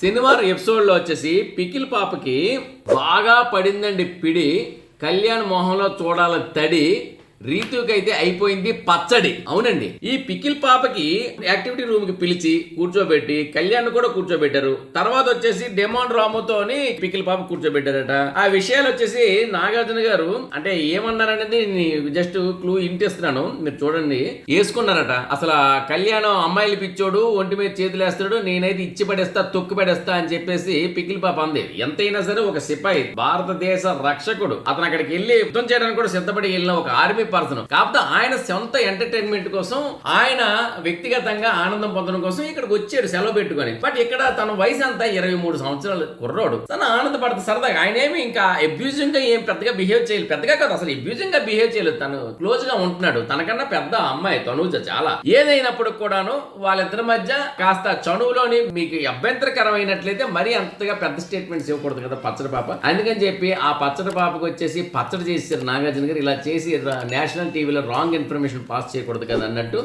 శనివారం ఎపిసోడ్ లో వచ్చేసి పికిల్ పాపకి బాగా పడిందండి పిడి. కళ్యాణ్ మొహంలో చూడాల తడి. రీతుకైతే అయిపోయింది పచ్చడి. అవునండి, ఈ పికిల్ పాపకి యాక్టివిటీ రూమ్ కి పిలిచి కూర్చోబెట్టి కళ్యాణ్ కూడా కూర్చోబెట్టారు. తర్వాత వచ్చేసి డెమాండ్ రాముతోని పికిల్ పాప కూర్చోబెట్టారట. ఆ విషయాలు వచ్చేసి నాగార్జున గారు అంటే ఏమన్నారనేది జస్ట్ క్లూ ఇంటిస్తున్నాను, మీరు చూడండి. వేసుకున్నారట. అసలు కళ్యాణం అమ్మాయిలు పిచ్చోడు, ఒంటి మీద చేతులు వేస్తాడు, నేనైతే ఇచ్చి పడేస్తా, తొక్కు పడేస్తా అని చెప్పేసి పికిల్ పాప అంది. ఎంతైనా సరే ఒక సిపాయి, భారతదేశ రక్షకుడు, అతను అక్కడికి వెళ్ళి యుద్ధం చేయడానికి కూడా సిద్ధపడి వెళ్ళిన ఒక ఆర్మీ పర్సన్. కాకపోతే ఆయన సొంత ఎంటర్టైన్మెంట్ కోసం, ఆయన వ్యక్తిగతంగా ఆనందం పొందడం కోసం ఇక్కడికి వచ్చాడు సెలవు పెట్టుకొని. బట్ ఇక్కడ తన వయసు అంతా 23 సంవత్సరాలు కుర్రోడు. తను ఆనందపడుతుంది సరదాగా. ఆయన ఏమి ఇంకా అబ్యూజింగ్ గా ఏం పెద్దగా బిహేవ్ చేయలేదు. పెద్దగా కాదు, అసలు అబ్యూజింగ్ గా బిహేవ్ చేయలేదు. తను క్లోజ్ గా ఉంటున్నాడు. తనకన్నా పెద్ద అమ్మాయి తనూజ చాలా. ఏదైనప్పుడు కూడాను వాళ్ళిద్దరి మధ్య కాస్త చనువులోని మీకు అభ్యంతరకరమైనట్లయితే మరీ అంతగా పెద్ద స్టేట్మెంట్స్ ఇవ్వకూడదు కదా పచ్చడి పాప. అందుకని చెప్పి ఆ పచ్చడి పాపకు వచ్చేసి పచ్చడి చేసారు నాగార్జున గారు. ఇలా చేసి నేషనల్ టీవీలో రాంగ్ ఇన్ఫర్మేషన్ పాస్ చేయకూడదు కదా అన్నట్టు